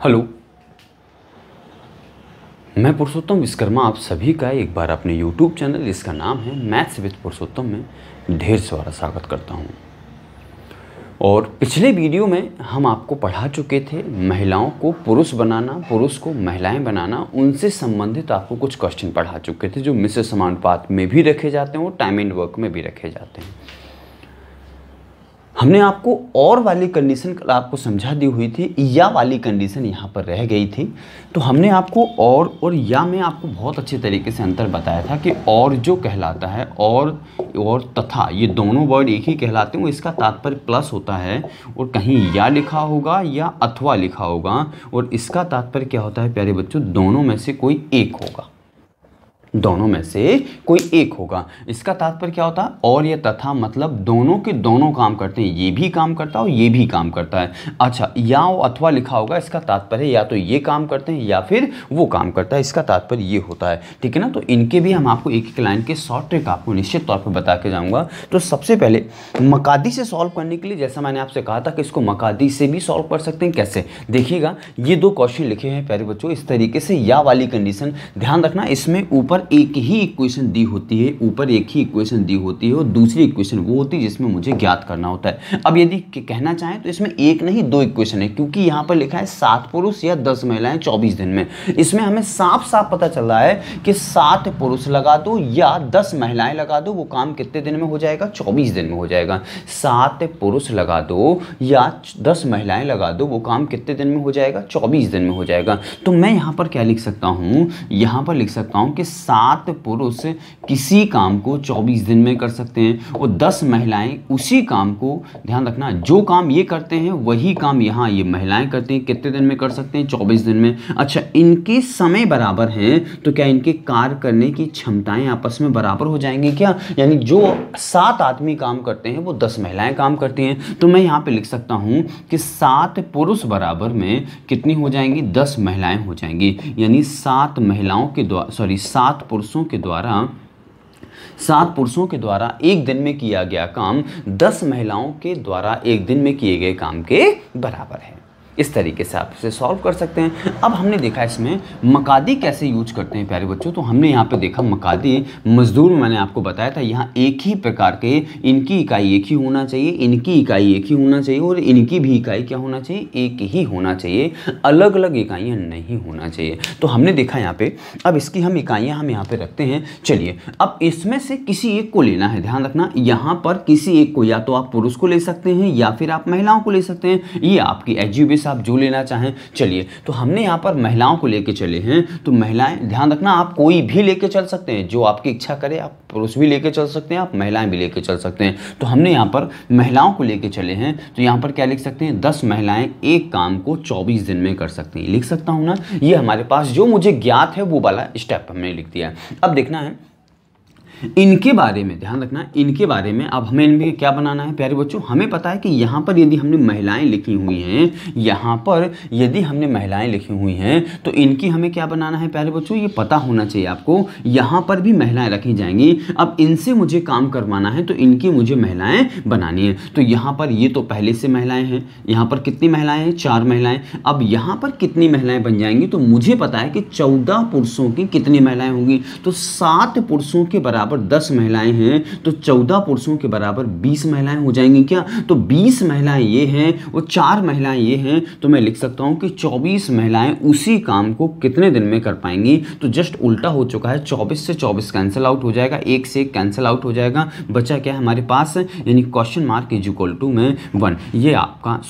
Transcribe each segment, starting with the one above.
Hello, मैं पुरुषोत्तम विश्वकर्मा आप सभी का एक बार अपने YouTube चैनल जिसका नाम है मैथ्स विद पुरुषोत्तम में ढेर सारा स्वागत करता हूं। और पिछले वीडियो में हम आपको पढ़ा चुके थे महिलाओं को पुरुष बनाना, पुरुष को महिलाएं बनाना, उनसे संबंधित आपको कुछ क्वेश्चन पढ़ा चुके थे जो मिश्र समानुपात में भी रखे जाते हैं और टाइम एंड वर्क में भी रखे जाते हैं। हमने आपको और वाली कंडीशन आपको समझा दी हुई थी, या वाली कंडीशन यहाँ पर रह गई थी। तो हमने आपको और या में आपको बहुत अच्छे तरीके से अंतर बताया था कि और जो कहलाता है और तथा, ये दोनों वर्ड एक ही कहलाते हैं। इसका तात्पर्य प्लस होता है और कहीं या लिखा होगा या अथवा लिखा होगा, और इसका तात्पर्य क्या होता है प्यारे बच्चों, दोनों में से कोई एक होगा। दोनों में से कोई एक होगा। इसका तात्पर्य क्या होता है, और ये तथा मतलब दोनों के दोनों काम करते हैं, ये भी काम करता है और ये भी काम करता है। अच्छा, या अथवा लिखा होगा, इसका तात्पर्य या तो ये काम करते हैं या फिर वो काम करता है, इसका तात्पर्य ये होता है। ठीक है ना। तो इनके भी हम आपको एक एक लाइन के शॉर्ट ट्रिक आपको निश्चित तौर पर बता के जाऊँगा। तो सबसे पहले मकादी से सॉल्व करने के लिए, जैसा मैंने आपसे कहा था कि इसको मकादी से भी सॉल्व कर सकते हैं। कैसे, देखिएगा, ये दो क्वेश्चन लिखे हैं प्यारे बच्चों इस तरीके से। या वाली कंडीशन ध्यान रखना, इसमें ऊपर एक ही इक्वेशन दी होती है, ऊपर एक ही इक्वेशन दी होती है और दूसरी इक्वेशन वो होती है जिसमें मुझे ज्ञात करना होता है। अब यदि कहना चाहें तो इसमें एक नहीं दो इक्वेशन है, क्योंकि यहां पर लिखा है 7 पुरुष या 10 महिलाएं 24 दिन में। इसमें हमें साफ साफ पता चल रहा है कि 7 पुरुष लगा दो या 10 महिलाएं लगा दो, वो काम कितने दिन में हो जाएगा, 24 दिन में हो जाएगा। 7 पुरुष लगा दो या 10 महिलाएं लगा दो, वो काम कितने दिन में हो जाएगा, 24 दिन में हो जाएगा। तो मैं यहां पर क्या लिख सकता हूं, यहां पर लिख सकता हूं कि 7 पुरुष किसी काम को 24 दिन में कर सकते हैं और 10 महिलाएं उसी काम को, ध्यान रखना, जो काम ये करते हैं वही काम यहां ये महिलाएं करती हैं, कितने दिन में कर सकते हैं, 24 दिन में। अच्छा, इनके समय बराबर हैं तो क्या इनके कार्य करने की क्षमताएं आपस में बराबर हो जाएंगी क्या, यानी जो 7 आदमी काम करते हैं वो 10 महिलाएं काम करती हैं। तो मैं यहां पे लिख सकता हूं कि 7 पुरुष बराबर में कितनी हो जाएंगी, 10 महिलाएं हो जाएंगी। यानी 7 महिलाओं के द्वारा, 7 पुरुषों के द्वारा एक दिन में किया गया काम 10 महिलाओं के द्वारा एक दिन में किए गए काम के बराबर है। इस तरीके से आप इसे सॉल्व कर सकते हैं। अब हमने देखा इसमें मकादी कैसे यूज करते हैं प्यारे बच्चों। तो हमने यहाँ पे देखा मकादी, मजदूर मैंने आपको बताया था, यहाँ एक ही प्रकार के, इनकी इकाई एक ही होना चाहिए, इनकी इकाई एक ही होना चाहिए और इनकी भी इकाई क्या होना चाहिए, एक ही होना चाहिए, अलग अलग इकाइयाँ नहीं होना चाहिए। तो हमने देखा यहाँ पे, अब इसकी हम इकाइयाँ हम यहाँ पे रखते हैं। चलिए, अब इसमें से किसी एक को लेना है, ध्यान रखना, यहाँ पर किसी एक को, या तो आप पुरुष को ले सकते हैं या फिर आप महिलाओं को ले सकते हैं, ये आपकी एज्यूबेस, आप जो लेना चाहें। चलिए, तो हमने यहां पर महिलाओं को लेके चले हैं। तो महिलाएं, ध्यान रखना, आप कोई भी लेके चल सकते हैं, जो आपकी इच्छा करे, आप पुरुष भी लेके चल सकते हैं, आप महिलाएं भी लेके चल सकते हैं। तो हमने यहां पर महिलाओं को लेके चले हैं, तो यहां पर क्या लिख सकते हैं, 10 महिलाएं एक काम को 24 दिन में कर सकती हैं। लिख सकता हूं ना, ये हमारे पास जो मुझे ज्ञात है वो वाला स्टेप हमने लिख दिया है। अब देखना है इनके बारे में, ध्यान रखना, इनके बारे में अब हमें इनमें क्या बनाना है प्यारे बच्चों। हमें पता है कि यहाँ पर यदि हमने महिलाएं लिखी हुई हैं, यहाँ पर यदि हमने महिलाएं लिखी हुई हैं तो इनकी हमें क्या बनाना है प्यारे बच्चों, ये पता होना चाहिए आपको। यहाँ पर भी महिलाएं रखी जाएंगी। अब इनसे मुझे काम करवाना है तो इनकी मुझे महिलाएं बनानी है। तो यहाँ पर ये तो पहले से महिलाएं हैं, यहाँ पर कितनी महिलाएं हैं, 4 महिलाएं। अब यहाँ पर कितनी महिलाएं बन जाएंगी, तो मुझे पता है कि 14 पुरुषों की कितनी महिलाएं होंगी। तो 7 पुरुषों के बराबर 10 महिलाएं हैं, तो 14 पुरुषों के बराबर 20 महिलाएं हो जाएंगी क्या। तो 20 महिलाएं ये हैं और 4 महिलाएं ये हैं, तो मैं लिख सकता हूं कि 24 महिलाएं उसी काम को कितने दिन में कर पाएंगी। तो जस्ट उल्टा हो चुका है, 24 से 24 कैंसिल आउट हो जाएगा, 1 से 1 कैंसिल आउट हो जाएगा, बचा क्या है हमारे पास, यानी question mark is equal to में 1, ये आपका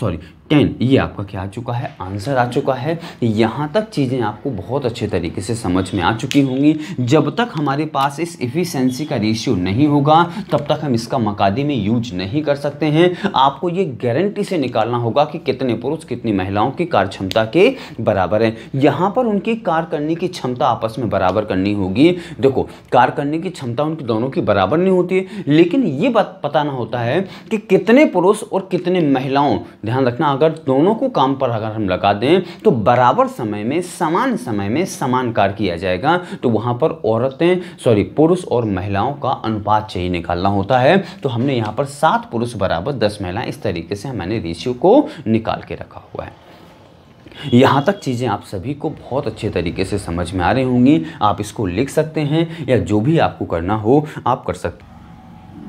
10, ये आपका क्या आ चुका है, आंसर आ चुका है। यहाँ तक चीज़ें आपको बहुत अच्छे तरीके से समझ में आ चुकी होंगी। जब तक हमारे पास इस इफिशिएंसी का रेशियो नहीं होगा तब तक हम इसका मकादी में यूज नहीं कर सकते हैं। आपको ये गारंटी से निकालना होगा कि कितने पुरुष कितनी महिलाओं की कार्य क्षमता के बराबर है। यहाँ पर उनकी कार्य करने की क्षमता आपस में बराबर करनी होगी। देखो, कार्य करने की क्षमता उनकी दोनों की बराबर नहीं होती है, लेकिन ये बात पता ना होता है कि कितने पुरुष और कितने महिलाओं, ध्यान रखना, अगर दोनों को काम पर अगर हम लगा दें तो बराबर समय में समान कार्य किया जाएगा। तो वहां पर पुरुष और महिलाओं का अनुपात चाहिए निकालना होता है। तो हमने यहां पर 7 पुरुष बराबर 10 महिलाएं, इस तरीके से मैंने रेशियो को निकाल के रखा हुआ है। यहाँ तक चीज़ें आप सभी को बहुत अच्छे तरीके से समझ में आ रही होंगी। आप इसको लिख सकते हैं या जो भी आपको करना हो आप कर सकते हैं।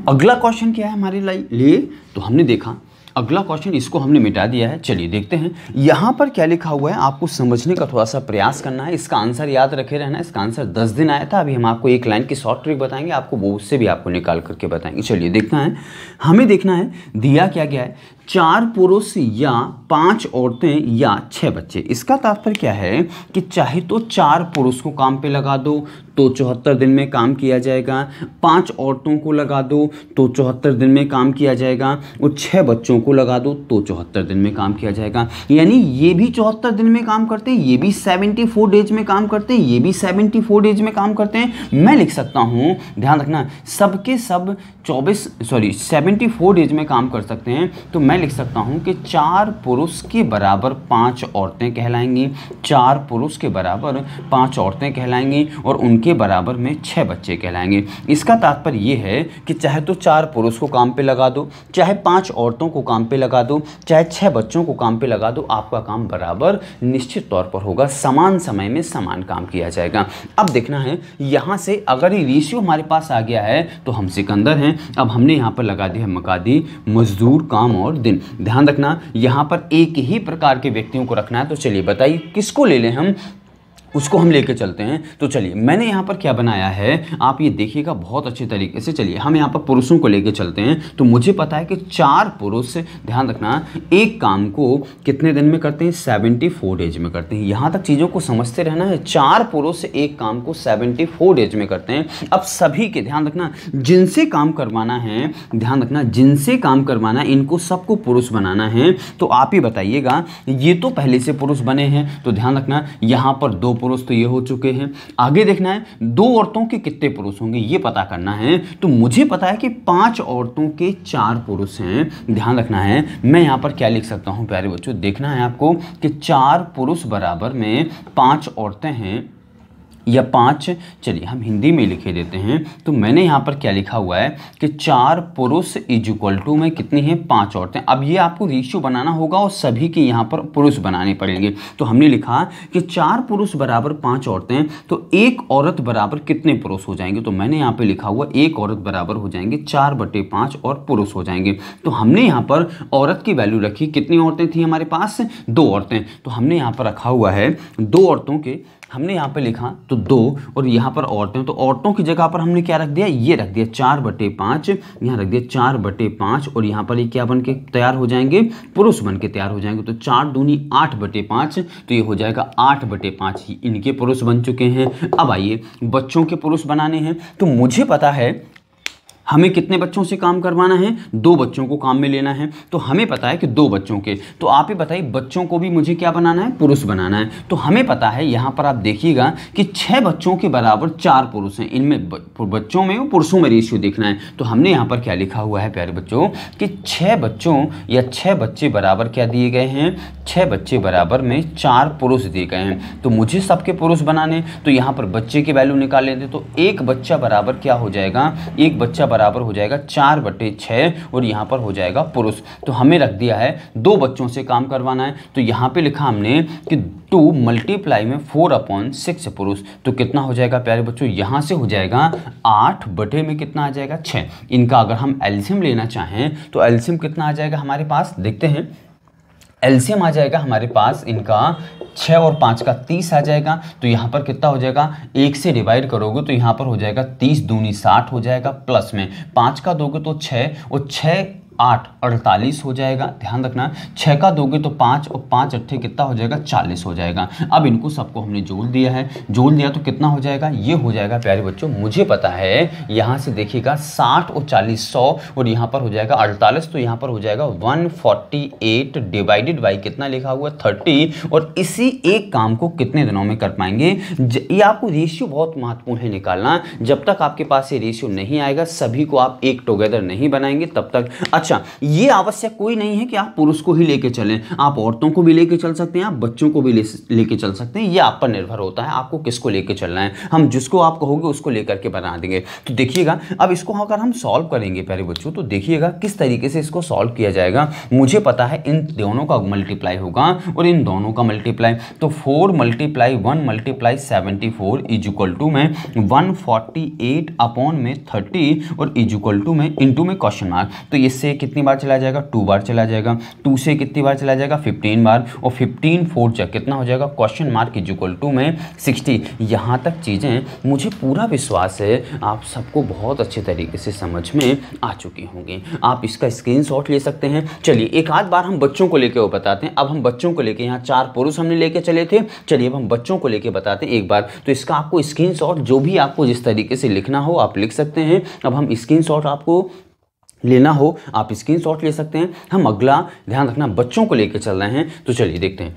अगला क्वेश्चन क्या है हमारे लिए, तो हमने देखा अगला क्वेश्चन, इसको हमने मिटा दिया है। चलिए देखते हैं यहाँ पर क्या लिखा हुआ है, आपको समझने का थोड़ा सा प्रयास करना है। इसका आंसर याद रखे रहना। इसका आंसर 10 दिन आया था। अभी हम आपको एक लाइन की शॉर्ट ट्रिक बताएंगे, आपको वो उससे भी आपको निकाल करके बताएंगे। चलिए देखना है, हमें देखना है दिया क्या गया है, 4 पुरुष या 5 औरतें या 6 बच्चे। इसका तात्पर्य क्या है कि चाहे तो 4 पुरुष को काम पे लगा दो तो 74 दिन में काम किया जाएगा, 5 औरतों को लगा दो तो 74 दिन में काम किया जाएगा, और 6 बच्चों को लगा दो तो 74 दिन में काम किया जाएगा। यानी ये भी 74 दिन में काम करते हैं, ये भी 74 डेज में काम करते हैं, ये भी 74 डेज में काम करते हैं। मैं लिख सकता हूँ, ध्यान रखना, सबके सब 74 डेज में काम कर सकते हैं। तो मैं लिख सकता हूं कि 4 पुरुष के बराबर 5 औरतें कहलाएंगी, 4 पुरुष के बराबर 5 औरतें कहलाएंगी, और उनके बराबर में 6 बच्चे कहलाएंगे। इसका तात्पर्य यह है कि चाहे तो 4 पुरुष को काम पे लगा दो, चाहे 5 औरतों को काम पे लगा दो, चाहे 6 बच्चों को काम पे लगा दो, आपका काम बराबर निश्चित तौर पर होगा, समान समय में समान काम किया जाएगा। अब देखना है यहां से अगर ये रेशियो हमारे पास आ गया है तो हम सिकंदर हैं। अब हमने यहां पर लगा दिया मकादी, मजदूर, काम और दिन। ध्यान रखना यहां पर एक ही प्रकार के व्यक्तियों को रखना है। तो चलिए बताइए किसको ले लें हम, उसको हम लेके चलते हैं। तो चलिए मैंने यहाँ पर क्या बनाया है, आप ये देखिएगा बहुत अच्छे तरीके से। चलिए हम यहाँ पर पुरुषों को लेके चलते हैं। तो मुझे पता है कि 4 पुरुष, ध्यान रखना, एक काम को कितने दिन में करते हैं, 74 डेज में करते हैं। यहाँ तक चीज़ों को समझते रहना है। 4 पुरुष एक काम को 74 डेज में करते हैं। अब सभी के, ध्यान रखना, जिनसे काम करवाना है, ध्यान रखना, जिनसे काम करवाना है, इनको सबको पुरुष बनाना है। तो आप ही बताइएगा, ये तो पहले से पुरुष बने हैं, तो ध्यान रखना यहाँ पर 2 पुरुष तो ये हो चुके हैं। आगे देखना है 2 औरतों के कितने पुरुष होंगे ये पता करना है। तो मुझे पता है कि 5 औरतों के 4 पुरुष हैं। ध्यान रखना है मैं यहां पर क्या लिख सकता हूं प्यारे बच्चों, देखना है आपको कि 4 पुरुष बराबर में 5 औरतें हैं या 5, चलिए हम हिंदी में लिखे देते हैं। तो मैंने यहाँ पर क्या लिखा हुआ है कि 4 पुरुष इज इक्वल टू में कितनी है, 5 औरतें। अब ये आपको रेशियो बनाना होगा और सभी के यहाँ पर पुरुष बनाने पड़ेंगे। तो हमने लिखा कि 4 पुरुष बराबर 5 औरतें, तो 1 औरत बराबर कितने पुरुष हो जाएंगे। तो मैंने यहाँ पे लिखा हुआ 1 औरत बराबर हो जाएंगे 4/5 और पुरुष हो जाएंगे। तो हमने यहाँ पर औरत की वैल्यू रखी, कितनी औरतें थी हमारे पास, 2 औरतें। तो हमने यहाँ पर रखा हुआ है 2 औरतों के, हमने यहाँ पे लिखा तो 2 और यहाँ पर औरतें, तो औरतों की जगह पर हमने क्या रख दिया, ये रख दिया 4/5, यहाँ रख दिया 4/5, और यहाँ पर ये क्या बन के तैयार हो जाएंगे, पुरुष बन के तैयार हो जाएंगे। तो 4 दूनी 8/5, तो ये हो जाएगा 8/5 ही इनके पुरुष बन चुके हैं। अब आइए बच्चों के पुरुष बनाने हैं। तो मुझे पता है हमें कितने बच्चों से काम करवाना है, 2 बच्चों को काम में लेना है। तो हमें पता है कि 2 बच्चों के, तो आप ही बताइए बच्चों को भी मुझे क्या बनाना है, पुरुष बनाना है। तो हमें पता है यहाँ पर आप देखिएगा कि 6 बच्चों के बराबर 4 पुरुष हैं। इनमें बच्चों में और पुरुषों में रेशियो देखना है। तो हमने यहाँ पर क्या लिखा हुआ है प्यारे बच्चों कि 6 बच्चों या 6 बच्चे बराबर क्या दिए गए हैं, 6 बच्चे बराबर में 4 पुरुष दिए गए हैं। तो मुझे सबके पुरुष बनाने, तो यहाँ पर बच्चे की वैल्यू निकाल लेते। तो एक बच्चा बराबर क्या हो जाएगा, एक बच्चा बराबर हो जाएगा 4/6 और यहाँ पर हो जाएगा पुरुष। तो हमें रख दिया है 2 बच्चों से काम करवाना है। तो यहाँ पे लिखा हमने कि 2 मल्टीप्लाई में 4/6 पुरुष। तो कितना हो जाएगा प्यारे बच्चों, यहाँ से हो जाएगा 8 में कितना आ जाएगा, 6। इनका अगर हम एलसीएम लेना चाहें तो एलसीएम कितना आ जाएगा हमारे पास, देखते हैं। एलसीएम आ जाएगा हमारे पास इनका 6 और 5 का 30 आ जाएगा। तो यहाँ पर कितना हो जाएगा, 1 से डिवाइड करोगे तो यहाँ पर हो जाएगा 30 दूनी 60 हो जाएगा, प्लस में 5 का दोगे तो 6 और 6 8 48 हो जाएगा। ध्यान रखना 6 का दोगे तो 5 और 5 अट्ठे कितना हो जाएगा, 40 हो जाएगा। अब इनको सबको हमने जोड़ दिया है, जोड़ दिया तो कितना हो जाएगा, ये हो जाएगा प्यारे बच्चों, मुझे पता है यहाँ से देखिएगा 60 और 40 100 और यहाँ पर हो जाएगा 48। तो यहाँ पर हो जाएगा 148 डिवाइडेड बाई कितना लिखा हुआ है 30। और इसी एक काम को कितने दिनों में कर पाएंगे, ये आपको रेशियो बहुत महत्वपूर्ण है निकालना। जब तक आपके पास ये रेशियो नहीं आएगा सभी को आप एक टुगेदर नहीं बनाएंगे तब तक। अच्छा अच्छा, ये आवश्यक कोई नहीं है कि आप पुरुष को ही लेके चलें, आप औरतों को भी लेके चल सकते हैं, आप बच्चों को भी लेके चल सकते हैं। ये आप पर निर्भर होता है आपको किसको लेके चलना है। हम जिसको आप कहोगे उसको लेकर के बना देंगे। तो देखिएगा, अब इसको अगर हम सॉल्व करेंगे प्यारे बच्चों, तो देखिएगा किस तरीके से इसको सॉल्व किया जाएगा। मुझे पता है इन दोनों का मल्टीप्लाई होगा और इन दोनों का मल्टीप्लाई, तो 4 × 1 × 74 इज इक्वल टू में 148 अपॉन में 30 और इज इक्वल टू में इंटू में क्वेश्चन मार्क। तो इससे कितनी बार चला जाएगा, 2 बार चला जाएगा। 2 से कितनी बार चला जाएगा, 15 बार, और 15 4 जा कितना हो जाएगा, question mark is equal to में 60। यहाँ तक चीज़ें मुझे पूरा विश्वास है आप सबको बहुत अच्छे तरीके से समझ में आ चुकी होंगी। आप इसका स्क्रीनशॉट ले सकते हैं। चलिए एक आध बार हम बच्चों को लेके वो बताते हैं। अब हम बच्चों को लेके, यहाँ 4 पुरुष हमने लेके चले थे, चलिए अब हम बच्चों को लेके बताते हैं एक बार। तो इसका आपको स्क्रीनशॉट जो भी आपको जिस तरीके से लिखना हो आप लिख सकते हैं। अब हम स्क्रीनशॉट आपको लेना हो आप स्क्रीनशॉट ले सकते हैं। हम अगला ध्यान रखना बच्चों को लेके चल रहे हैं। तो चलिए देखते हैं,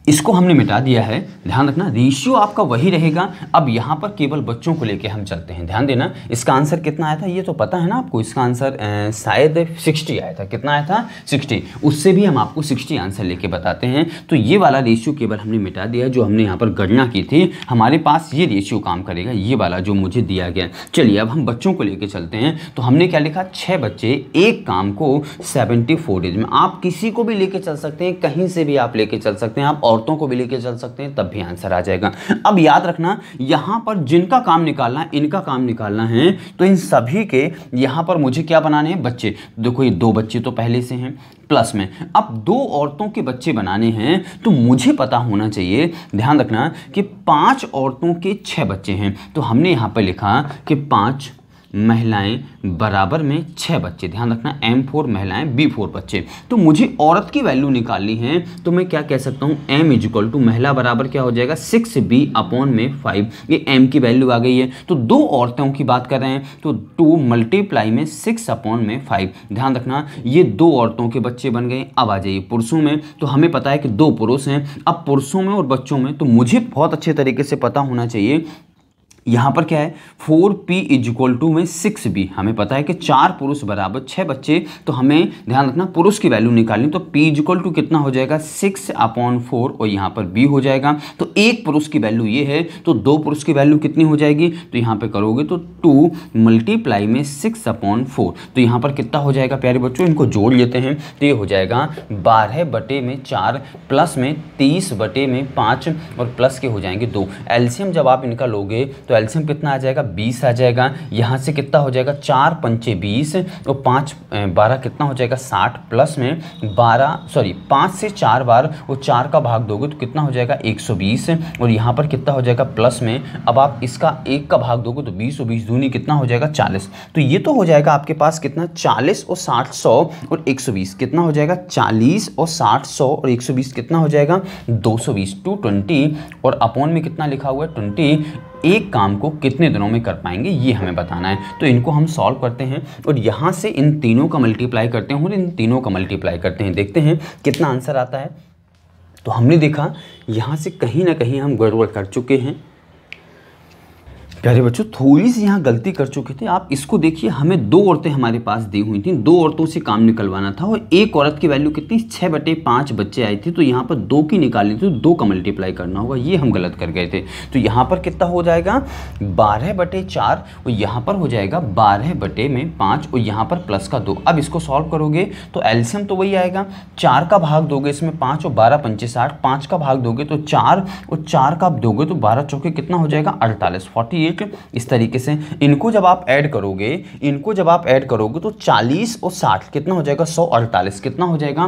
इसको हमने मिटा दिया है। ध्यान रखना रेशियो आपका वही रहेगा। अब यहाँ पर केवल बच्चों को लेके हम चलते हैं। ध्यान देना, इसका आंसर कितना आया था ये तो पता है ना आपको। इसका आंसर शायद 60 आया था। कितना आया था, 60। उससे भी हम आपको 60 आंसर लेके बताते हैं। तो ये वाला रेशियो केवल हमने मिटा दिया, जो हमने यहाँ पर गणना की थी। हमारे पास ये रेशियो काम करेगा, ये वाला जो मुझे दिया गया। चलिए अब हम बच्चों को लेके चलते हैं। तो हमने क्या लिखा, 6 बच्चे एक काम को 74 डेज में। आप किसी को भी लेके चल सकते हैं, कहीं से भी आप लेके चल सकते हैं, आप औरतों को भी लेके चल सकते हैं, तब भी आंसर आ जाएगा। अब याद रखना, यहां पर जिनका काम निकालना है, इनका काम निकालना है, तो इन सभी के यहां पर मुझे क्या बनाने हैं, बच्चे। देखो ये 2 बच्चे तो पहले से हैं प्लस में, अब 2 औरतों के बच्चे बनाने हैं। तो मुझे पता होना चाहिए, ध्यान रखना, कि 5 औरतों के 6 बच्चे हैं। तो हमने यहां पर लिखा कि 5 महिलाएं बराबर में 6 बच्चे। ध्यान रखना, M4 महिलाएं, B4 बच्चे। तो मुझे औरत की वैल्यू निकालनी है, तो मैं क्या कह सकता हूं, M इक्वल टू महिला बराबर क्या हो जाएगा, 6B अपॉन में 5। ये M की वैल्यू आ गई है। तो 2 औरतों की बात कर रहे हैं, तो 2 मल्टीप्लाई में 6 अपॉन में 5। ध्यान रखना, ये 2 औरतों के बच्चे बन गए। अब आ जाइए पुरुषों में, तो हमें पता है कि 2 पुरुष हैं। अब पुरुषों में और बच्चों में, तो मुझे बहुत अच्छे तरीके से पता होना चाहिए यहाँ पर क्या है, 4P इज इक्वल टू में 6B। हमें पता है कि 4 पुरुष बराबर 6 बच्चे। तो हमें ध्यान रखना पुरुष की वैल्यू निकालनी, तो P इज इक्वल टू कितना हो जाएगा, 6/4 और यहाँ पर B हो जाएगा। तो एक पुरुष की वैल्यू ये है, तो 2 पुरुष की वैल्यू कितनी हो जाएगी, तो यहाँ पे करोगे तो 2 मल्टीप्लाई में 6/4। तो यहाँ पर कितना हो जाएगा प्यारे बच्चों, इनको जोड़ लेते हैं। तो ये हो जाएगा 12/4 प्लस में 30/5 और प्लस के हो जाएंगे 2। एलसीएम जब आप इनका लोगे तो एलसीएम कितना आ जाएगा, 20 आ जाएगा। यहाँ से कितना हो जाएगा, 4 पंचे 20 और 5 12 कितना हो जाएगा, 60 प्लस में 5 से 4 बार वो 4 का भाग दोगे तो कितना हो जाएगा, 120। और यहाँ पर कितना हो जाएगा प्लस में, अब आप इसका 1 का भाग दोगे तो 20 और 20 दूनी कितना हो जाएगा, 40। तो ये तो हो जाएगा आपके पास कितना, 40 और 60 100 और 120 कितना हो जाएगा, 40 और 60 100 और 120 कितना हो जाएगा, 220 220 और अपॉन में कितना लिखा हुआ है, 20। एक काम को कितने दिनों में कर पाएंगे ये हमें बताना है। तो इनको हम सॉल्व करते हैं और यहाँ से इन तीनों का मल्टीप्लाई करते हैं और इन तीनों का मल्टीप्लाई करते हैं, देखते हैं कितना आंसर आता है। तो हमने देखा यहाँ से कहीं ना कहीं हम गड़बड़ कर चुके हैं प्यारे बच्चों, थोड़ी सी यहाँ गलती कर चुके थे। आप इसको देखिए, हमें 2 औरतें हमारे पास दी हुई थी, 2 औरतों से काम निकलवाना था और एक औरत की वैल्यू कितनी, 6/5 बच्चे आए थे। तो यहाँ पर 2 की निकालनी थी, तो 2 का मल्टीप्लाई करना होगा, ये हम गलत कर गए थे। तो यहाँ पर कितना हो जाएगा, 12/4 और यहाँ पर हो जाएगा 12/5 और यहाँ पर प्लस का 2। अब इसको सॉल्व करोगे तो एलसीएम तो वही आएगा, 4 का भाग दोगे इसमें 5 और 12 पंचे 60, 5 का भाग दोगे तो 4 और 4 का दोगे तो 12 चौके कितना हो जाएगा, 48 48। इस तरीके से इनको जब आप ऐड करोगे, तो 40 और 60 कितना हो जाएगा, 148 कितना हो जाएगा,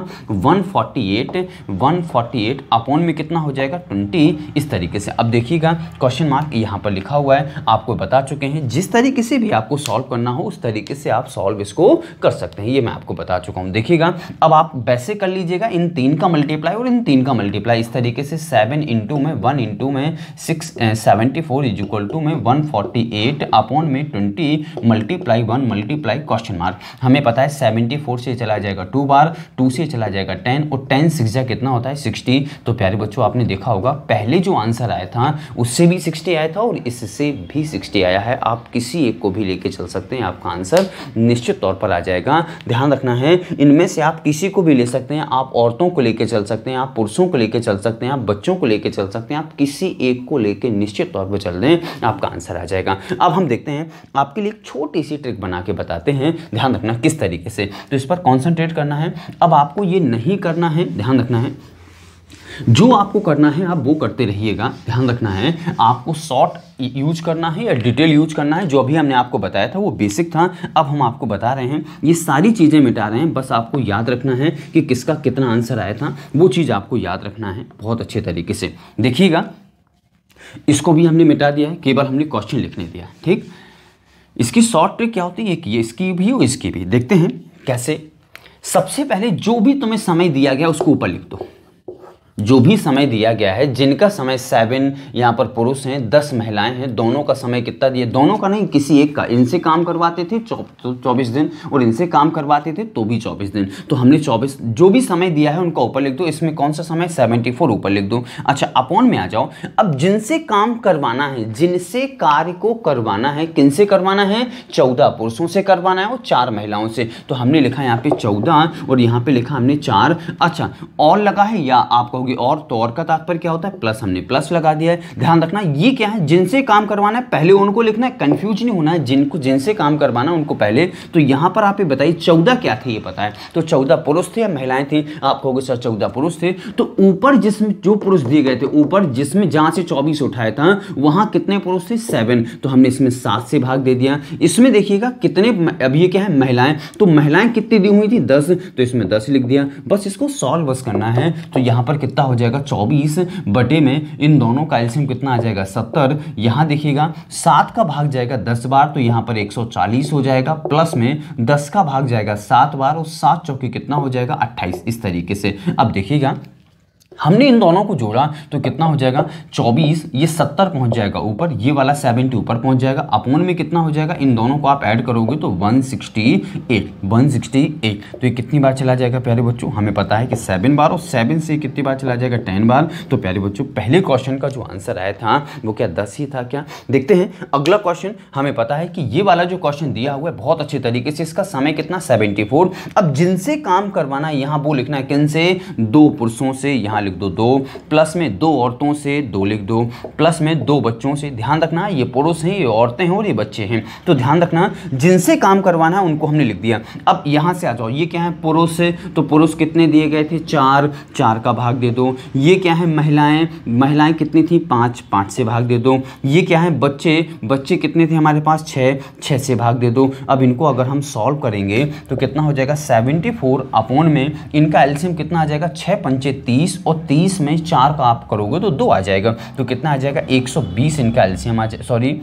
148 अपॉन में कितना हो जाएगा, 20। इस तरीके से अब देखिएगा क्वेश्चन मार्क यहाँ पर लिखा हुआ है, आपको बता चुके हैं। जिस तरीके से भी आपको सॉल्व करना हो उस तरीके से आप सॉल्व इसको कर सकते हैं, ये मैं आपको बता चुका हूँ। देखिएगा अब आप वैसे कर लीजिएगा, इन 3 का मल्टीप्लाई और इन 3 का मल्टीप्लाई इस तरीके से 7 इंटू में 1 इंटू में 6 74 इज इक्वल टू में 148 अपॉन में 20 मल्टीप्लाई 1 मल्टीप्लाई क्वेश्चन मार्क। हमें पता है 74 से चला जाएगा 2 बार, 2 से चला जाएगा 10 और 10 6 जा कितना होता है 60। तो प्यारे बच्चों आपने देखा होगा पहले जो आंसर आया था उससे भी 60 आया था और इससे भी 60 आया है। आप किसी एक को भी लेके चल सकते हैं, आपका आंसर निश्चित तौर पर आ जाएगा। ध्यान रखना है इनमें से आप किसी को भी ले सकते हैं, आप औरतों को लेके चल सकते हैं, आप पुरुषों को लेके चल सकते हैं, आप बच्चों को लेके चल सकते हैं, आप किसी एक को लेके निश्चित तौर पर चल दें, आपका आंसर आ जाएगा। अब हम देखते हैं आपके लिए एक छोटी सी ट्रिक बना के बताते हैं, ध्यान रखना किस तरीके से। तो इस पर कॉन्सेंट्रेट करना है। अब आपको ये नहीं करना है, ध्यान रखना है जो आपको करना है आप वो करते रहिएगा। ध्यान रखना है आपको शॉर्ट यूज करना है या डिटेल यूज करना है। जो अभी हमने आपको बताया था वो बेसिक था, अब हम आपको बता रहे हैं ये सारी चीज़ें मिटा रहे हैं। बस आपको याद रखना है कि किसका कितना आंसर आया था, वो चीज़ आपको याद रखना है बहुत अच्छे तरीके से। देखिएगा इसको भी हमने मिटा दिया है, केवल हमने क्वेश्चन लिखने दिया। ठीक, इसकी शॉर्ट ट्रिक क्या होती है, एक ये इसकी भी और इसकी भी। देखते हैं कैसे। सबसे पहले जो भी तुम्हें समय दिया गया उसको ऊपर लिख दो। जो भी समय दिया गया है, जिनका समय 7 यहाँ पर पुरुष हैं, 10 महिलाएं हैं, दोनों का समय कितना दिया, दोनों का नहीं किसी एक का। इनसे काम करवाते थे 24 दिन और इनसे काम करवाते थे तो भी 24 दिन। तो हमने 24 जो भी समय दिया है उनका ऊपर लिख दो। इसमें कौन सा समय 74 ऊपर लिख दो। अच्छा अपॉन में आ जाओ। अब जिनसे काम करवाना है, जिनसे कार्य को करवाना है, किनसे करवाना है, 14 पुरुषों से करवाना है और 4 महिलाओं से। तो हमने लिखा यहाँ पे 14 और यहाँ पे लिखा हमने 4। अच्छा और लगा है या आपको और, तो और का तात्पर्य क्या होता है प्लस, हमने प्लस लगा दिया है। ध्यान रखना ये क्या है, जिनसे काम करवाना है पहले उनको लिखना है, कंफ्यूज नहीं होना है। जिनसे काम करवाना है उनको पहले। तो यहां पर आप ये बताइए 14 क्या थे ये पता है, तो 14 पुरुष थे या महिलाएं थी। आप कहोगे सर 14 पुरुष थे, तो ऊपर जिसमें जो पुरुष दिए गए थे, ऊपर जिसमें जहां से 24 उठाया था वहां कितने पुरुष थे 7, तो हमने इसमें 7 से भाग दे दिया। इसमें देखिएगा कितने, अब ये क्या है महिलाएं, तो महिलाएं कितनी दी हुई थी 10, तो इसमें 10 लिख दिया। बस इसको सॉल्व बस करना है। तो यहां पर कितना हो जाएगा 24 बटे में इन दोनों का एलसीएम कितना आ जाएगा 70। यहां देखिएगा 7 का भाग जाएगा 10 बार तो यहां पर 140 हो जाएगा, प्लस में 10 का भाग जाएगा 7 बार और 7 चौके कितना हो जाएगा 28। इस तरीके से अब देखिएगा हमने इन दोनों को जोड़ा तो कितना हो जाएगा 24, ये 70 पहुंच जाएगा ऊपर, ये वाला 70 ऊपर पहुंच जाएगा। अपॉन में कितना हो जाएगा, इन दोनों को आप ऐड करोगे तो 168। तो ये कितनी बार चला जाएगा प्यारे बच्चों, हमें पता है कि 7 बार, और 7 से कितनी बार चला जाएगा 10 बार। तो प्यारे बच्चों पहले क्वेश्चन का जो आंसर आया था वो क्या 10 ही था क्या। देखते हैं अगला क्वेश्चन। हमें पता है कि ये वाला जो क्वेश्चन दिया हुआ है बहुत अच्छे तरीके से, इसका समय कितना 74। अब जिनसे काम करवाना है यहाँ वो लिखना है, किनसे, 2 पुरुषों से, यहाँ लिख दो 2, प्लस में 2 औरतों से 2 लिख दो, प्लस में 2 बच्चों से। ध्यान रखना ये पुरुष हैं, ये औरतें हैं और ये बच्चे हैं। तो ध्यान रखना जिनसे काम करवाना है उनको हमने लिख दिया। अब यहां से आ जाओ, ये क्या है पुरुष है, तो पुरुष कितने दिए गए थे 4, 4 का भाग दे दो। ये क्या है महिलाएं, महिलाएं कितनी थी 5, 5 से भाग दे दो। ये क्या है बच्चे, बच्चे कितने थे हमारे पास 6, 6 से भाग दे दो। अब इनको अगर हम सॉल्व करेंगे तो कितना हो जाएगा 74 अपॉन में इनका एलसीएम कितना आ जाएगा 6 पंचे 30 और 30 में 4 का आप करोगे तो 2 आ जाएगा। तो कितना आ जाएगा 120 इनका एलसीएम आ जाएगा, सॉरी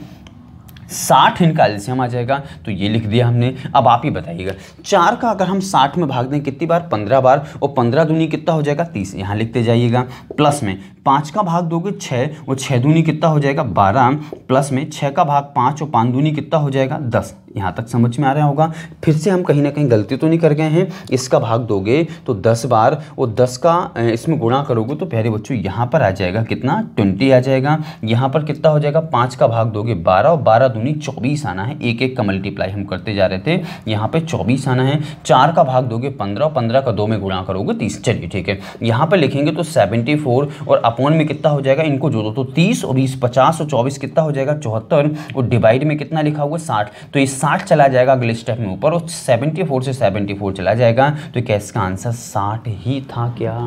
60 इनका एलसीएम आ जाएगा। तो ये लिख दिया हमने। अब आप ही बताइएगा 4 का अगर हम 60 में भाग दें कितनी बार 15 बार, और 15 दूनी कितना हो जाएगा 30, यहाँ लिखते जाइएगा। प्लस में 5 का भाग दोगे 6 और 6 दूनी कितना हो जाएगा 12, प्लस में 6 का भाग 5 और 5 दूनी कितना हो जाएगा 10। यहाँ तक समझ में आ रहा होगा। फिर से हम कहीं ना कहीं गलती तो नहीं कर गए हैं। इसका भाग दोगे तो 10 बार और 10 का इसमें गुणा करोगे तो प्यारे बच्चों यहाँ पर आ जाएगा कितना 20 आ जाएगा। यहाँ पर कितना हो जाएगा 5 का भाग दोगे 12 और 12 दूनी 24 आना है। एक एक का मल्टीप्लाई हम करते जा रहे थे, यहाँ पे 24 आना है। 4 का भाग दोगे 15 और 15 का 2 में गुणा करोगे 30। चलिए ठीक है, यहाँ पर लिखेंगे तो 74 और अपॉन में कितना हो जाएगा, इनको जोड़ो तो 30 और 20 50 और 24 कितना हो जाएगा 74 और डिवाइड में कितना लिखा हुआ 60। तो ये 60 चला जाएगा अगले स्टेप में ऊपर और 74 से 74 चला जाएगा। तो क्या इसका आंसर 60 ही था क्या।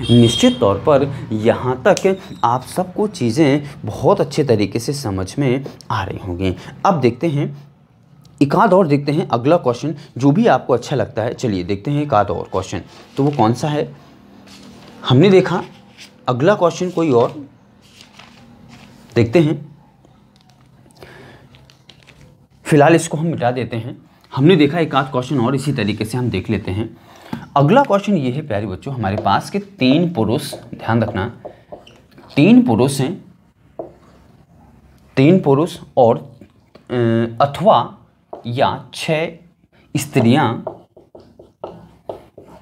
निश्चित तौर पर यहाँ तक आप सबको चीज़ें बहुत अच्छे तरीके से समझ में आ रही होंगी। अब देखते हैं एक आध और, देखते हैं अगला क्वेश्चन जो भी आपको अच्छा लगता है। चलिए देखते हैं एक आध और क्वेश्चन, तो वो कौन सा है। हमने देखा अगला क्वेश्चन कोई और, देखते हैं। फिलहाल इसको हम मिटा देते हैं। हमने देखा एक आध क्वेश्चन और इसी तरीके से हम देख लेते हैं। अगला क्वेश्चन ये है प्यारे बच्चों, हमारे पास के 3 पुरुष, ध्यान रखना 3 पुरुष हैं, 3 पुरुष और अथवा या 6 स्त्रियां,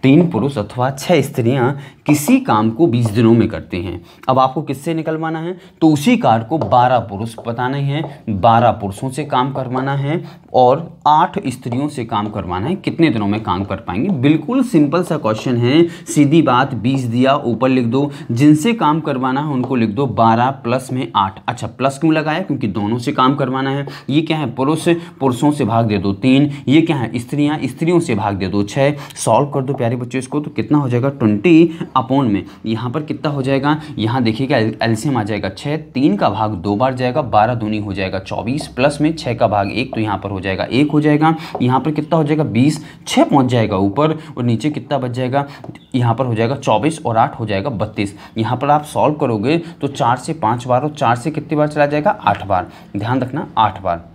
3 पुरुष अथवा 6 स्त्रियां किसी काम को 20 दिनों में करती हैं। अब आपको किससे निकलवाना है, तो उसी कार्य को 12 पुरुष बताना है, 12 पुरुषों से काम करवाना है और 8 स्त्रियों से काम करवाना है। कितने दिनों में काम कर पाएंगे? बिल्कुल सिंपल सा क्वेश्चन है, सीधी बात। 20 दिया, ऊपर लिख दो, जिनसे काम करवाना है उनको लिख दो 12 प्लस में 8। अच्छा, प्लस क्यों लगाया? क्योंकि दोनों से काम करवाना है। ये क्या है? पुरुष, पुरुषों से भाग दे दो 3। ये क्या है? स्त्रियां, स्त्रियों से भाग दे दो 6। सॉल्व कर दो प्यारे बच्चों इसको, तो कितना हो जाएगा? 20 अपॉन में यहाँ पर कितना हो जाएगा? यहाँ देखिएगा एलसीएम आ जाएगा 6, 3 का भाग 2 बार जाएगा, 12 दूनी हो जाएगा 24, प्लस में 6 का भाग 1, तो यहाँ पर हो जाएगा 1 हो जाएगा। यहाँ पर कितना हो जाएगा? 20, 6 पहुँच जाएगा ऊपर और नीचे कितना बच जाएगा? यहाँ पर हो जाएगा 24 और 8 हो जाएगा 32। यहाँ पर आप सॉल्व करोगे तो 4 से 5 बार और 4 से कितनी बार चला जाएगा? 8 बार। ध्यान रखना 8 बार।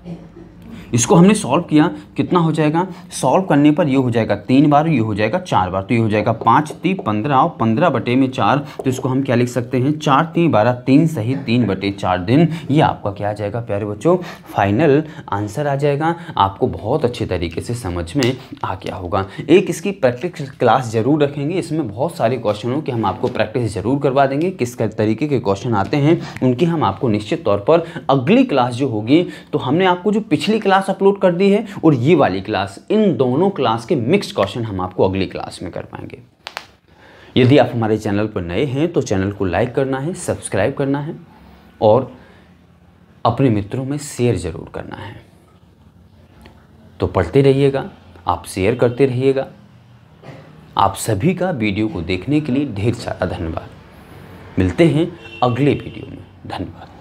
इसको हमने सॉल्व किया, कितना हो जाएगा? सॉल्व करने पर ये हो जाएगा 3 बार, ये हो जाएगा 4 बार, तो ये हो जाएगा 5 3 15 और 15 बटे में 4। तो इसको हम क्या लिख सकते हैं? 4 3 12, 3 सही 3 बटे 4 दिन। ये आपका क्या आ जाएगा प्यारे बच्चों? फाइनल आंसर आ जाएगा। आपको बहुत अच्छे तरीके से समझ में आ गया होगा। एक इसकी प्रैक्टिस क्लास जरूर रखेंगे, इसमें बहुत सारे क्वेश्चनों की हम आपको प्रैक्टिस जरूर करवा देंगे। किस तरीके के क्वेश्चन आते हैं उनकी हम आपको निश्चित तौर पर अगली क्लास जो होगी, तो हमने आपको जो पिछली क्लास अपलोड कर दी है और ये वाली क्लास, इन दोनों क्लास के मिक्स क्वेश्चन हम आपको अगली क्लास में कर पाएंगे। यदि आप हमारे चैनल पर नए हैं तो चैनल को लाइक करना है, सब्सक्राइब करना है और अपने मित्रों में शेयर जरूर करना है। तो पढ़ते रहिएगा, आप शेयर करते रहिएगा। आप सभी का वीडियो को देखने के लिए ढेर सारा धन्यवाद। मिलते हैं अगले वीडियो में। धन्यवाद।